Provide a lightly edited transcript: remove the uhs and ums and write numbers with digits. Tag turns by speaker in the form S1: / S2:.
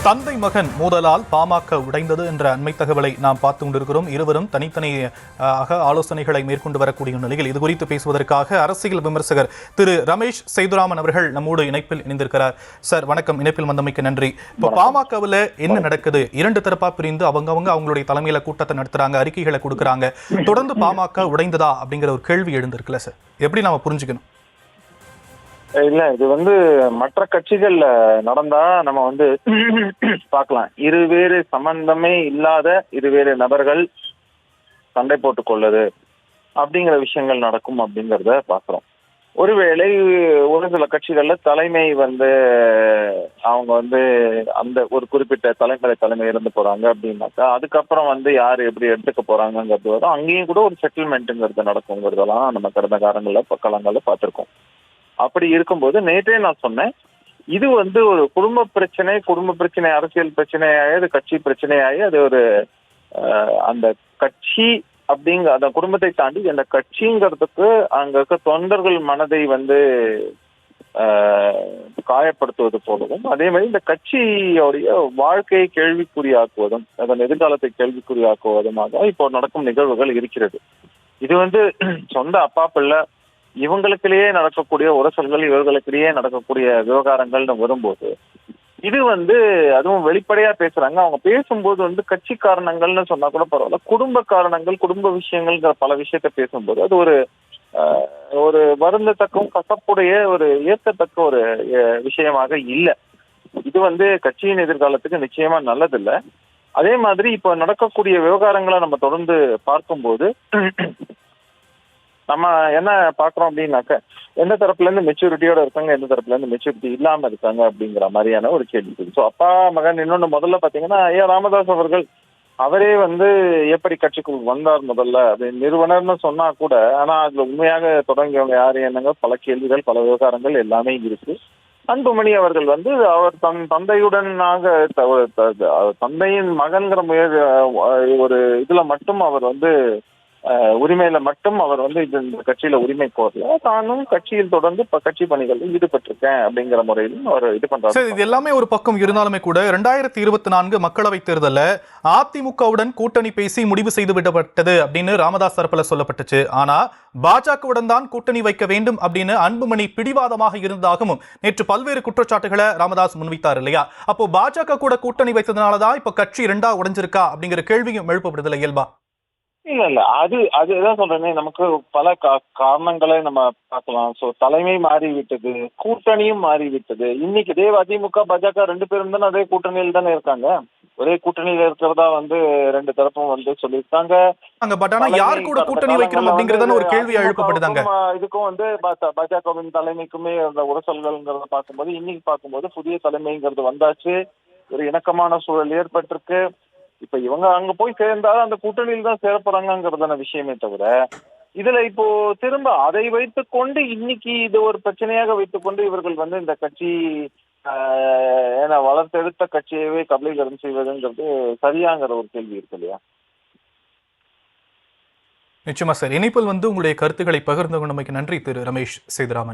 S1: தந்தை மகன் மோதலால் பாமக உடைந்தது என்ற அண்மை தகவலை நாம் பார்த்து கொண்டிருக்கிறோம். இருவரும் தனித்தனியாக ஆலோசனைகளை மேற்கொண்டு வரக்கூடிய நிலையில் இது குறித்து பேசுவதற்காக அரசியல் விமர்சகர் திரு ரமேஷ் சேதுராமன் அவர்கள் நம்மோடு இணைப்பில் இணைந்திருக்கிறார். சார் வணக்கம், இணைப்பில் வந்தமைக்கு நன்றி. இப்போ பாமகவில் என்ன நடக்குது? இரண்டு தரப்பா பிரிந்து அவங்களுடைய தலைமையில கூட்டத்தை நடத்துறாங்க, அறிக்கைகளை கொடுக்குறாங்க. தொடர்ந்து பாமக உடைந்ததா அப்படிங்கிற ஒரு கேள்வி எழுந்திருக்குல்ல சார், எப்படி நாம புரிஞ்சுக்கணும்?
S2: இல்ல, இது மற்ற கட்சிகள்ல நடந்தா நம்ம பார்க்கலாம். இருவேறு சம்பந்தமே இல்லாத இருவேறு நபர்கள் சண்டை போட்டுக் கொள்ளுது அப்படிங்கிற விஷயங்கள் நடக்கும் அப்படிங்கிறத பாக்குறோம். ஒருவேளை ஒரு சில கட்சிகள்ல தலைமை அவங்க அந்த ஒரு குறிப்பிட்ட தலைமை இருந்து போறாங்க அப்படின்னாக்கா அதுக்கப்புறம் யாரு எப்படி எடுத்துக்க போறாங்கிறது வரும். அங்கேயும் கூட ஒரு செட்டில்மெண்ட்டுங்கிறது நடக்குங்கிறதெல்லாம் நம்ம கடந்த காலங்கள்ல பக்கலங்கள்ல பார்த்திருக்கோம். அப்படி இருக்கும்போது நேற்றே நான் சொன்னேன், இது ஒரு குடும்ப பிரச்சனை அரசியல் பிரச்சனையாகி அது கட்சி பிரச்சனையாகி அது ஒரு அந்த கட்சி அந்த குடும்பத்தை தாண்டி அந்த கட்சிங்கிறதுக்கு அங்க இருக்க தொண்டர்கள் மனதை காயப்படுத்துவது போலவும், அதே மாதிரி இந்த கட்சியோடைய வாழ்க்கையை கேள்விக்குறியாக்குவதும் அதன் எதிர்காலத்தை கேள்விக்குறியாக்குவதுமாக இப்போ நடக்கும் நிகழ்வுகள் இருக்கிறது. இது சொந்த அப்பா பிள்ளை இவங்களுக்கிலேயே நடக்கக்கூடிய உரசல்கள், இவர்களுக்கிடையே நடக்கக்கூடிய விவகாரங்கள்னு வரும்போது இது அதுவும் வெளிப்படையா பேசுறாங்க. அவங்க பேசும்போது கட்சி காரணங்கள்னு சொன்னா கூட பரவாயில்ல, குடும்ப காரணங்கள், குடும்ப விஷயங்கள்ங்கிற பல விஷயத்த பேசும்போது அது ஒரு வருந்தத்தக்கும் கசப்புடைய ஒரு ஏற்கத்தக்க ஒரு விஷயமாக இல்லை. இது கட்சியின் எதிர்காலத்துக்கு நிச்சயமா நல்லதில்லை. அதே மாதிரி இப்ப நடக்கக்கூடிய விவகாரங்களை நம்ம தொடர்ந்து பார்க்கும்போது நம்ம என்ன பாக்குறோம் அப்படின்னாக்க, எந்த தரப்புல இருந்து மெச்சூரிட்டியோட இருக்காங்க, எந்த தரப்புல இருந்து மெச்சூரிட்டி இல்லாம இருக்காங்க அப்படிங்கிற மாதிரியான ஒரு கேள்வி. ஸோ அப்பா மகன் இன்னொன்னு முதல்ல பாத்தீங்கன்னா ஐயா ராமதாஸ் அவர்கள் அவரே எப்படி கட்சிக்குள் வந்தார் முதல்ல அப்படின்னு நிறுவனர்னு சொன்னா கூட, ஆனா அதுல உண்மையாக தொடங்கியவங்க யாரு என்னங்க பல கேள்விகள், பல விவகாரங்கள் எல்லாமே இருக்கு. அன்புமணி அவர்கள் அவர் தந்தையுடனாக தந்தையின் மகன்கிற ஒரு இதுல மட்டும் அவர் உரிமையில மட்டும் அவர் இந்த கட்சியில உரிமை கோரல, தானும் கட்சியில் தொடர்ந்து கட்சி பணிகளில் ஈடுபட்டிருக்கேன் அப்படிங்கிற முறையிலும் அவர் இது பண்றாரு.
S1: இது எல்லாமே ஒரு பக்கம் இருந்தாலுமே கூட 2024 மக்களவை தேர்தலில் அதிமுகவுடன் கூட்டணி பேசி முடிவு செய்து விடப்பட்டது அப்படின்னு ராமதாஸ் தரப்புல சொல்லப்பட்டுச்சு. ஆனா பாஜகவுடன் தான் கூட்டணி வைக்க வேண்டும் அப்படின்னு அன்புமணி பிடிவாதமாக இருந்ததாகவும் நேற்று பல்வேறு குற்றச்சாட்டுகளை ராமதாஸ் முன்வைத்தார் இல்லையா? அப்போ பாஜக கூட கூட்டணி வைத்ததுனாலதான் இப்ப கட்சி இரண்டா உடைஞ்சிருக்கா அப்படிங்கிற கேள்வியும் எழுப்பப்படுதில்லை இயல்பா?
S2: இல்ல அதுதான் சொல்றேனே, நமக்கு பல காரணங்களை நம்ம பார்க்கலாம். சோ தலைமை மாறிவிட்டது, கூட்டணியும் மாறிவிட்டது. இன்னைக்கு இதே அதிமுக பாஜக ரெண்டு பேரும் தானே அதே கூட்டணியில் தானே இருக்காங்க. ஒரே கூட்டணியில இருக்கிறதா ரெண்டு தரப்பும் சொல்லியிருக்காங்க.
S1: யார் கூட கூட்டணி வைக்கணும் அப்படிங்கறதான ஒரு கேள்வி எழுப்பப்படுதாங்க.
S2: இதுக்கும் பாஜகவின் தலைமைக்குமே அந்த உரசல்கள்ங்கிறத பார்க்கும்போது இன்னைக்கு பார்க்கும்போது புதிய தலைமைங்கிறது வந்தாச்சு. ஒரு இணக்கமான சூழல் ஏற்பட்டிருக்கு. இப்ப இவங்க அங்க போய் சேர்ந்தாலும் அந்த கூட்டணியில் தான் சேர போறாங்கிறதான விஷயமே தவிர, இதுல இப்போ திரும்ப அதை வைத்துக் கொண்டு இன்னைக்கு இது ஒரு பிரச்சனையாக வைத்துக் கொண்டு இவர்கள் இந்த கட்சி வளர்த்தெடுத்த கட்சியவே கபலீகரம் செய்வதுங்கிறது சரியாங்கிற ஒரு கேள்வி இருக்கு இல்லையா?
S1: நிச்சயமா சார். இணைப்பில் உங்களுடைய கருத்துக்களை பகிர்ந்து கொண்டமைக்கு நன்றி திரு ரமேஷ் சேதுராமன்.